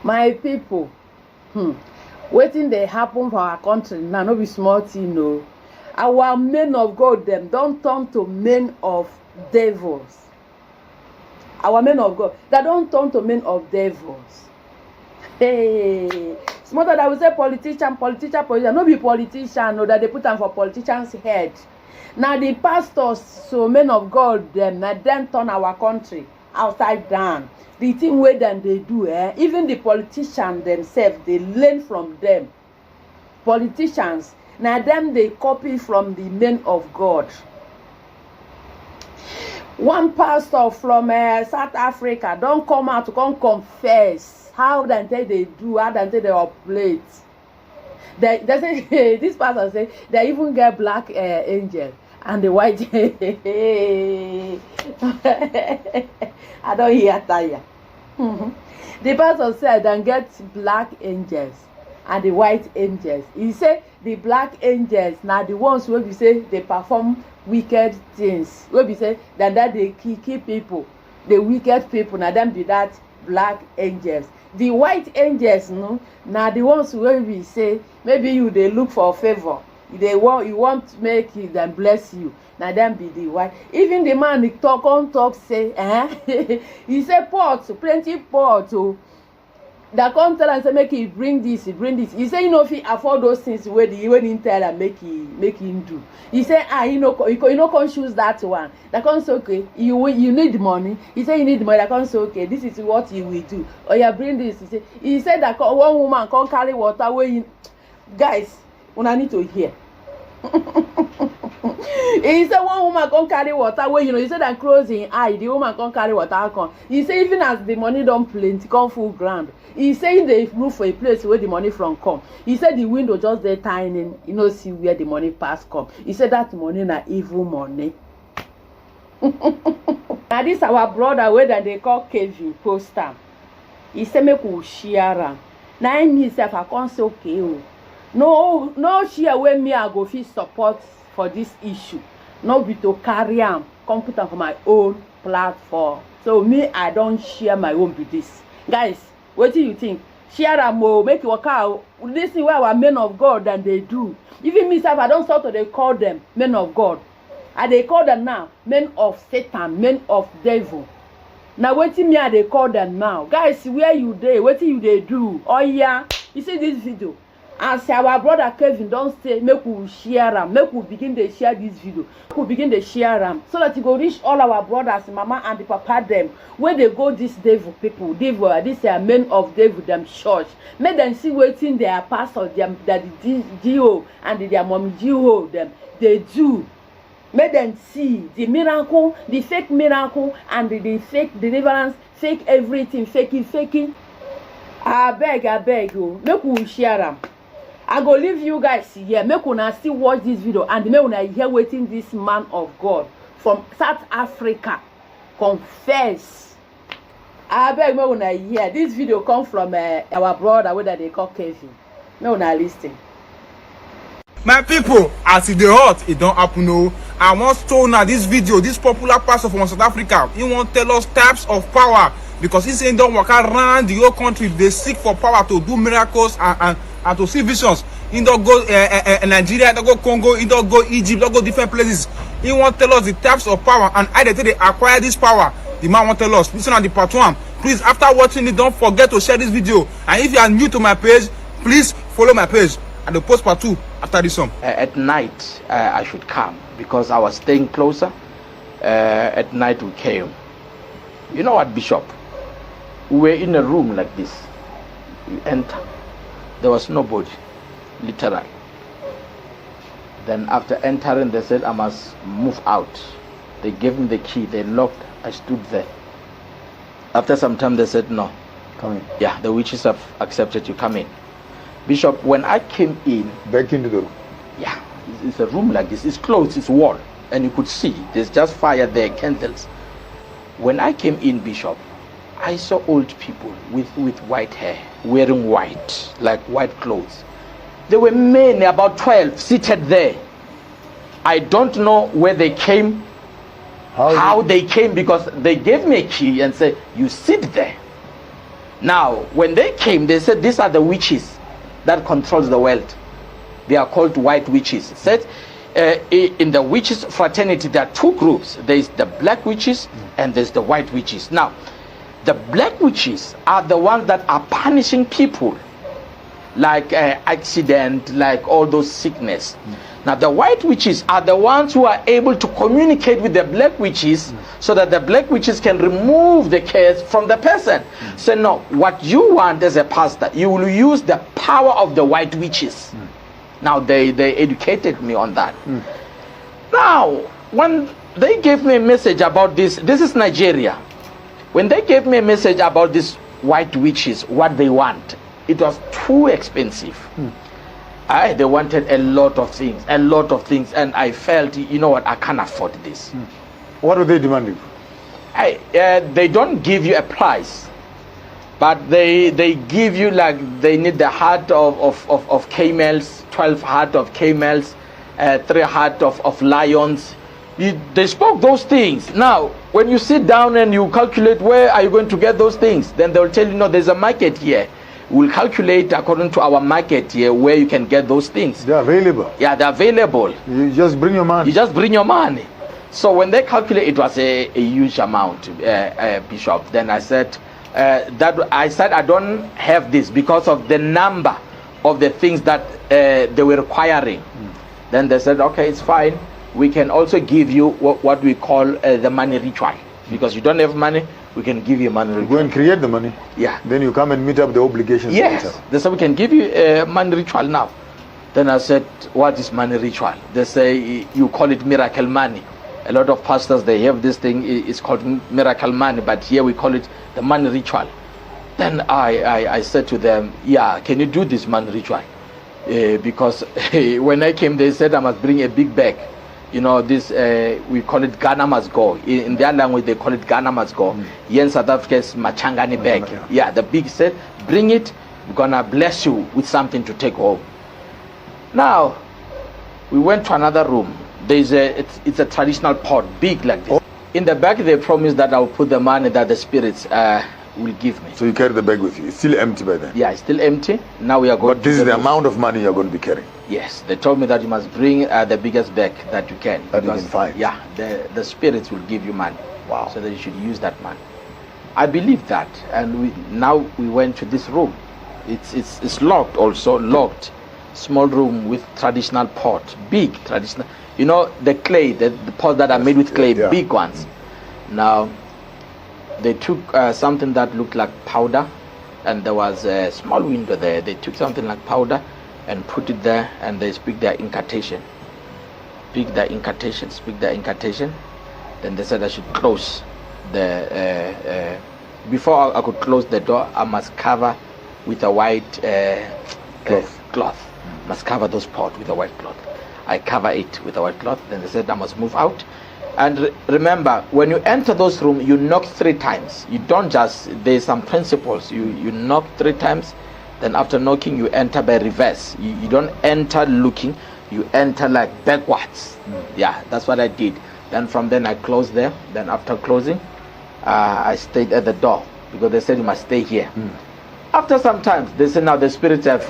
My people, wetin dey happen for our country now no be small thing o. Our men of God dem don turn to men of devils. Our men of God, they don turn to men of devils. Hey, small time that we say politician, no be politician o, that they put am for politicians head. Na the pastors, so men of God dem, na dem turn our country upside down. The thing wey dem dey do, even the politicians themselves, they learn from them. Politicians, na dem dey copy from the men of God. One pastor from South Africa don come out to come confess how dem take dey do, how dem take dey operate. They say this pastor say they even get black angel and the white. I don't hear tire. The pastor said dem get black angels and the white angels. He say the black angels na the ones wey be say they perform wicked things. Wey be say that they kill people, the wicked people, na them be that black angels. The white angels, no, na the ones wey we say maybe you dey look for favor, you want make them bless you, na them be the white. Even the man he talk say he say pot, plenty pot o. That come tell am say make he bring this, he say he no fit afford those things wey he tell am make him do. He say he no come choose that one. That come say okay, you need money. He say you need money. That come say okay, this is what you will do. Oh yeah, bring this. He said that one woman come carry water wey you guys una need to hear. He said one woman come carry water wey he said that close him eye, the woman come carry water come. He say even as the money don plenty come full ground, he say they look for a place where the money from come. He said the window just there tiny, see where the money pass come. He said that money na evil money. Now this our brother wey that they call Kevin post am. He say make we share am. Now me sef I come say okay o. No share wey me I go fit support for this issue. No be to carry am come put am for my own platform. So me I don't share my own with this. Guys, what do you think? Share am o, make it work out. This is where our men of God and they do. Even me sef I don't start to they call them men of God. And they call them now men of Satan, men of devil. Now wetin me I they call them now. Guys, where you dey? Wetin you they do? Oh yeah, you see this video. As our brother Kevin don't say, make we share am, make we begin to share this video, make we begin to share am, so that it go reach all our brothers, mama and the papa them, where they go this devil people, this men of devil them church. Make them see waiting their pastor, them that the GO and their mom GO them they do. Make them see the miracle, the fake miracle, and the fake deliverance, fake everything, faking. I beg you, make we share am. I go leave you guys here. Make una still watch this video and make una hear wetin this man of God from South Africa confess. I beg make una hear. This video come from our brother wey they call Kevin. Make una listen. My people, as it dey hot, it don't happen o. I want to know this video, this popular pastor from South Africa, he won't tell us types of power because he saying don't walk around the whole country. They seek for power to do miracles and to see visions. He don't go Nigeria, he don't go Congo, he don't go Egypt, he don't go different places. He won't tell us the types of power and how they acquire this power. The man won't tell us. Listen on the part one. Please, after watching it, don't forget to share this video. And if you are new to my page, please follow my page. And the post part 2 after this one. At night, I should come because I was staying closer. At night we came. You know what, Bishop? We were in a room like this. You enter. There was nobody, literally. Then after entering, they said I must move out. They gave me the key. They locked. I stood there. After some time, they said no. Come in. Yeah, the witches have accepted you. Come in. Bishop, when I came in, Back into the room. yeah, it's a room like this. It's closed, it's wall, and you could see there's just fire there, candles. When I came in, Bishop, I saw old people with white hair, wearing white, like white clothes. There were men, about 12, seated there. I don't know where they came, how they came, because they gave me a key and said, you sit there. Now, when they came, they said these are the witches that controls the world. They are called white witches. Said in the witches fraternity, there are two groups. There is the black witches and there's the white witches. Now, the black witches are the ones that are punishing people, like accident, like all those sickness. Now, the white witches are the ones who are able to communicate with the black witches so that the black witches can remove the curse from the person. So, no, what you want as a pastor, you will use the power of the white witches. Now, they educated me on that. Now, when they gave me a message about this is Nigeria. When they gave me a message about these white witches, what they want, it was too expensive. They wanted a lot of things, and I felt, you know what, I can't afford this. What are they demanding? They don't give you a price, but they give you, like, they need the heart of camels, 12 heart of camels, 3 heart of lions. They spoke those things. Now, when you sit down and you calculate where are you going to get those things, then they'll tell you, no, there's a market here. We'll calculate according to our market here where you can get those things. They're available. Yeah, they're available. You just bring your money. You just bring your money. So when they calculate, it was a huge amount, Bishop. Then I said, I don't have this because of the number of the things that they were requiring. Then they said, okay, it's fine. We can also give you what we call the money ritual. Because you don't have money, we can give you money ritual. Go and create the money. Yeah. Then you come and meet up the obligations. Yes. They said, we can give you a money ritual now. Then I said, what is money ritual? They say, you call it miracle money. A lot of pastors, they have this thing, it's called miracle money, but here we call it the money ritual. Then I said to them, yeah, can you do this money ritual? Because when I came, they said I must bring a big bag. You know, this, we call it Ghana must go. In their language, they call it Ghana must go. Here in South Africa, it's Machangani bag. Yeah, the big said, bring it, we're gonna bless you with something to take home. Now, we went to another room. It's a traditional pot, big like this. In the back, they promised that I will put the money that the spirits will give me. So you carry the bag with you. It's still empty by then. Yeah, it's still empty. Now we are going. But this is the amount of money you're going to be carrying. Yes, they told me that you must bring the biggest bag that you can. That you can find. Yeah, the spirits will give you money. Wow. So that you should use that money. I believe that, and now we went to this room. It's locked also, locked. Small room with traditional pot, big traditional. You know, the clay, the pots that are made with clay, yeah. Big ones. Now, they took something that looked like powder, and there was a small window there. They took something like powder and put it there, and they speak their incantation. Speak their incantation. Then they said I should close the. Before I could close the door, I must cover with a white cloth. Must cover those pots with a white cloth. I cover it with a white cloth. Then they said I must move out. And remember, when you enter those rooms, you knock 3 times. You don't just, there's some principles. You knock 3 times. Then after knocking, you enter by reverse. You don't enter looking. You enter like backwards. Yeah, that's what I did. Then from then I closed there. Then after closing, I stayed at the door because they said you must stay here. After some time, they said now the spirits have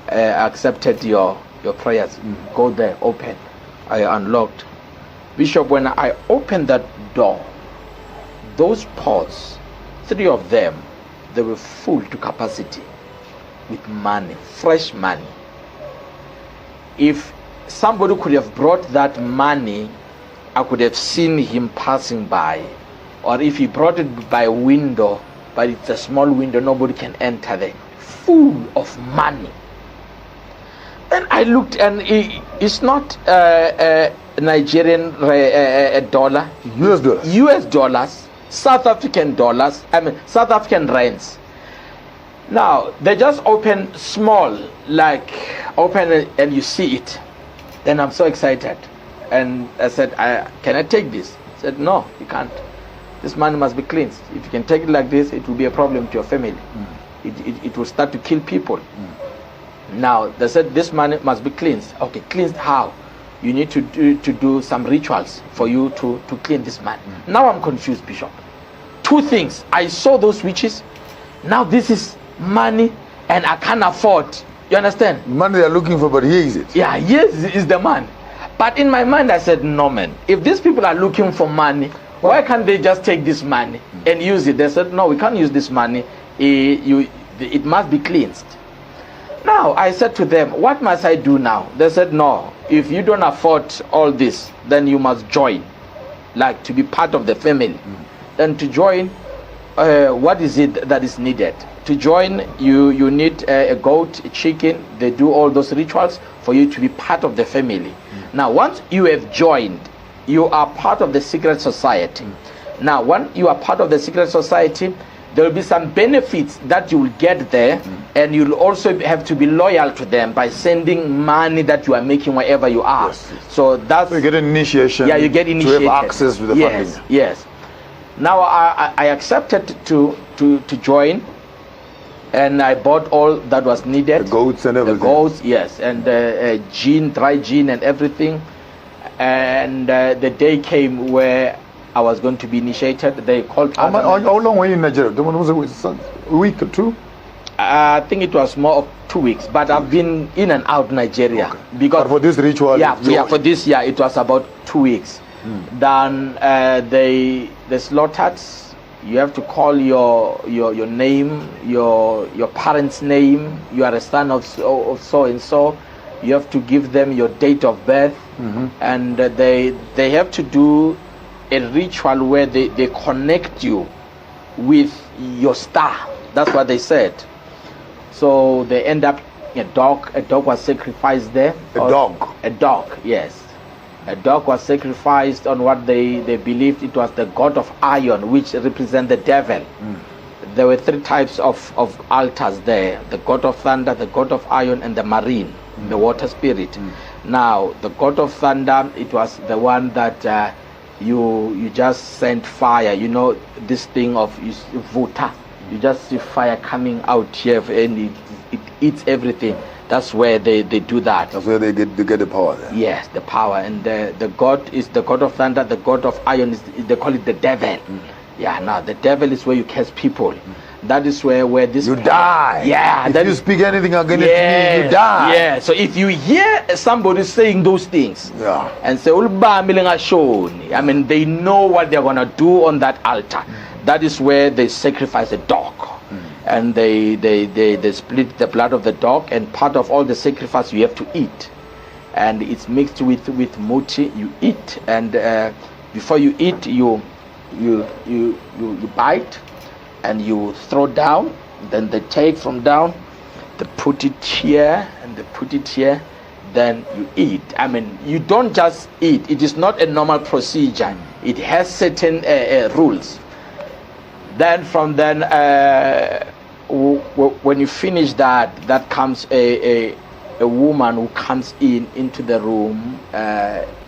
accepted your prayers. Go there, open. I unlocked. Bishop, when I opened that door, those pots, 3 of them, they were full to capacity with money, fresh money. If somebody could have brought that money, I could have seen him passing by. Or if he brought it by window, but it's a small window, nobody can enter there. Full of money. Then I looked, and it's not Nigerian dollar. US dollars. US dollars, South African dollars, South African rands. Now, they just open small, like open it and you see it. Then I'm so excited. And I said, can I take this? He said, no, you can't. This money must be cleansed. If you can take it like this, it will be a problem to your family. It will start to kill people. Now, they said this money must be cleansed. Okay, cleansed how? You need to do some rituals for you to clean this money. Now I'm confused, Bishop. 2 things. I saw those witches, Now this is money and I can't afford. You understand? Money they are looking for, but here is it. Yeah, yes is the man. But in my mind I said, no man, if these people are looking for money, why can't they just take this money and use it? They said, no, we can't use this money. It must be cleansed. Now I said to them, what must I do now? They said, no, if you don't afford all this, then you must join, like to be part of the family. Then to join, what is it that is needed? To join, you need a goat, a chicken. They do all those rituals for you to be part of the family. Now once you have joined, you are part of the secret society. Now when you are part of the secret society, there will be some benefits that you will get there, and you'll also have to be loyal to them by sending money that you are making wherever you are. Yes. So that's So you get an initiation. yeah, you get initiated. To have access to the yes, funding. yes. Now I accepted to join, and I bought all that was needed. The goats and everything. The goats, yes, and gin, dry gin, and everything. And the day came where I was going to be initiated. They called. How long were you in Nigeria? Was it a week or two? I think it was more of 2 weeks, but I've been in and out Nigeria because But for this ritual, for this year it was about 2 weeks. Then they slaughtered. You have to call your name, your parents' name. You are a son of so and so. You have to give them your date of birth, and they have to do a ritual where they connect you with your star. That's what they said. So they end up a dog was sacrificed there. A dog, yes. A dog was sacrificed on what they believed it was the god of iron, which represent the devil. There were 3 types of altars there: the god of thunder, the god of iron, and the marine, the water spirit. Now the god of thunder, it was the one that you just send fire, you know, this thing of vuta. You just see fire coming out here, and it eats everything. That's where they do that. That's where they get the power there. Yes, the power. And the god is the god of thunder. The god of iron is, they call it the devil. Yeah, now the devil is where you curse people. That is where this You die. Yeah. If you speak anything against me, you die. Yeah. So if you hear somebody saying those things, Yeah. and say, I mean, they know what they're gonna do on that altar. That is where they sacrifice a dog, and they split the blood of the dog, and part of all the sacrifice you have to eat, and it's mixed with muti. You eat, and before you eat, you bite, and you throw down. Then they take from down, they put it here, and they put it here. Then you eat. I mean, you don't just eat. It is not a normal procedure. It has certain rules. Then from then, when you finish that comes a woman who comes into the room.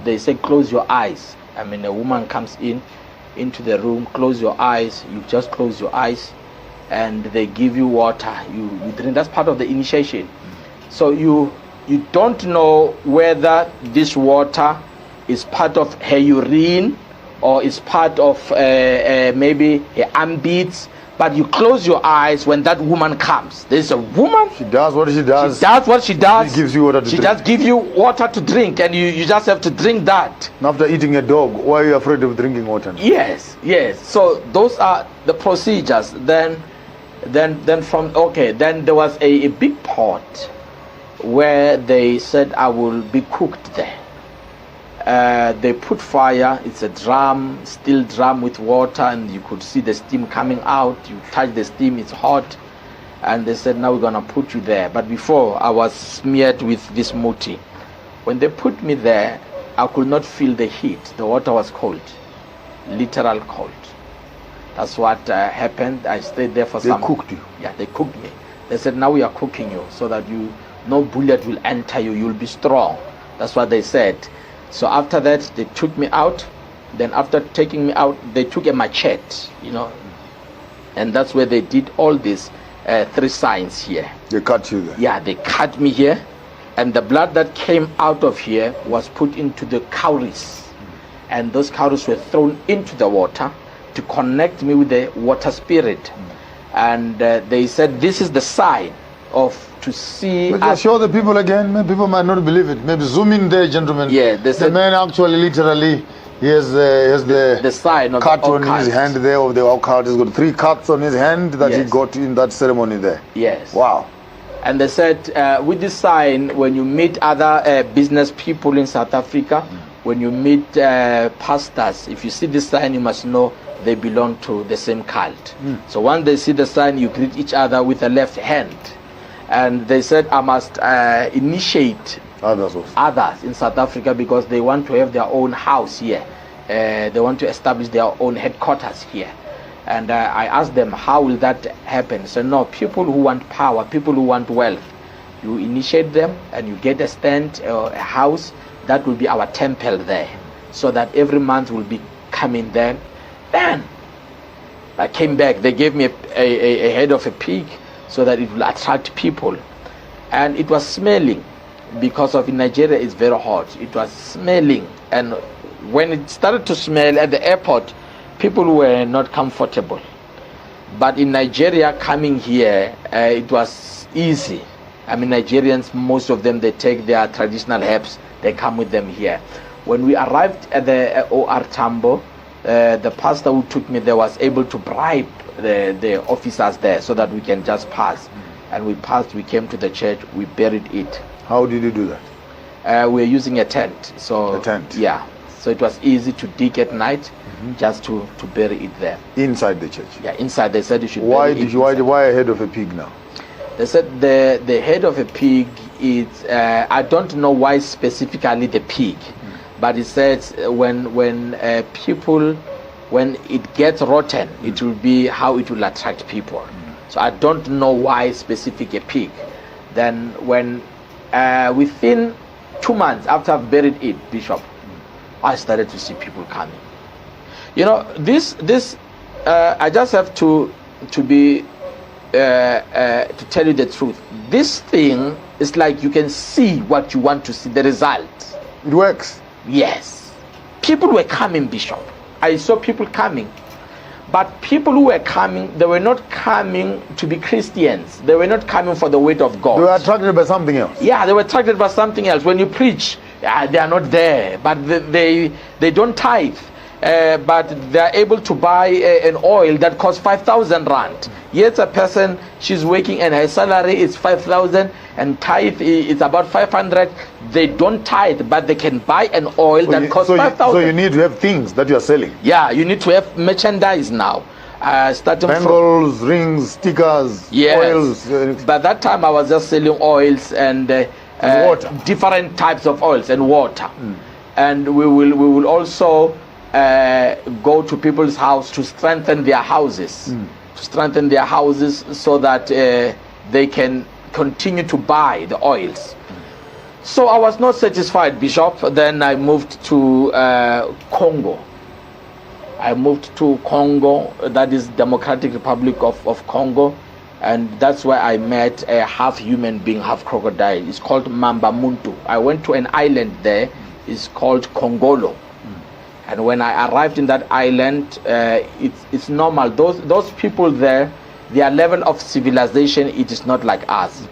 They say close your eyes. I mean, a woman comes into the room, close your eyes. You just close your eyes, and they give you water. You drink. That's part of the initiation. So you don't know whether this water is part of her urine or is part of maybe her armpits, but you close your eyes when that woman comes. There's a woman. She does what she does. She does what she does. She gives you water to She drink. just gives you water to drink, and you just have to drink that. And after eating a dog, why are you afraid of drinking water? Yes. So those are the procedures. Then from then there was a big pot where they said I will be cooked there. They put fire. It's a drum, steel drum with water, and you could see the steam coming out. You touch the steam, it's hot, and they said now we're gonna put you there. But before, I was smeared with this muti. When they put me there, I could not feel the heat. The water was cold, literal cold. That's what happened. I stayed there for some. They cooked you. Yeah, they cooked me. They said now we are cooking you so that no bullet will enter you. You'll be strong. That's what they said. So after that, they took me out. Then after taking me out, they took a machete, and that's where they did all these 3 signs here. They cut you there. Yeah, they cut me here, and the blood that came out of here was put into the cowries, and those cowries were thrown into the water to connect me with the water spirit. And they said this is the sign of to see But us. just show the people again. Maybe people might not believe it. Maybe zoom in there, gentlemen. Yeah, they the said- man actually literally he has the sign of cut the on his occult. hand there of the occult. He's got 3 cuts on his hand that he Yes. got in that ceremony there. Yes. Wow. And they said, with this sign, when you meet other business people in South Africa, when you meet pastors, if you see this sign, you must know they belong to the same cult. So once they see the sign, you greet each other with the left hand. And they said, I must initiate Others also. others in South Africa because they want to have their own house here. They want to establish their own headquarters here. And I asked them, how will that happen? So no, people who want power, people who want wealth, you initiate them and you get a stand, a house, that will be our temple there. So that every month will be coming there. Then I came back, they gave me a head of a pig so that it will attract people. And it was smelling because of in Nigeria it's very hot. It was smelling, and when it started to smell at the airport, people were not comfortable. But in Nigeria, coming here, it was easy. I mean, Nigerians, most of them, they take their traditional herbs, they come with them here. When we arrived at the OR Tambo, the pastor who took me there was able to bribe the officers there so that we can just pass. And we passed, we came to the church, we buried it. How did you do that? We were using a tent. So A tent. Yeah. So it was easy to dig at night, just to bury it there. Inside the church. Yeah, inside they said you should Why bury did it you? inside. Why a head of a pig now? They said the head of a pig is I don't know why specifically the pig, but it says when people, when it gets rotten, it will be how it will attract people. So I don't know why specific a pig. Then when within 2 months after I've buried it, Bishop, I started to see people coming. You know, this I just have to be to tell you the truth. This thing is like you can see what you want to see, the result. It works. Yes, people were coming, Bishop. I saw people coming, but people who were coming, they were not coming to be Christians. They were not coming for the weight of God. They were attracted by something else. Yeah, they were attracted by something else. When you preach, they are not there, but they don't tithe. But they are able to buy an oil that costs 5,000 rand. Yet a person, she's working and her salary is 5,000 and tithe is about 500. They don't tithe, but they can buy an oil that costs 5,000. So you need to have things that you are selling. Yeah, you need to have merchandise now. Starting Bangles, rings, stickers, Yes. oils. By that time, I was just selling oils and water. different types of oils and water. And we will also go to people's house to strengthen their houses, so that they can continue to buy the oils. So I was not satisfied, Bishop. Then I moved to Congo. I moved to Congo, that is Democratic Republic of Congo, and that's where I met a half human being, half crocodile. It's called Mamba Muntu. I went to an island there, it's called Congolo. And when I arrived in that island, it's normal. Those people there, their level of civilization, it is not like us.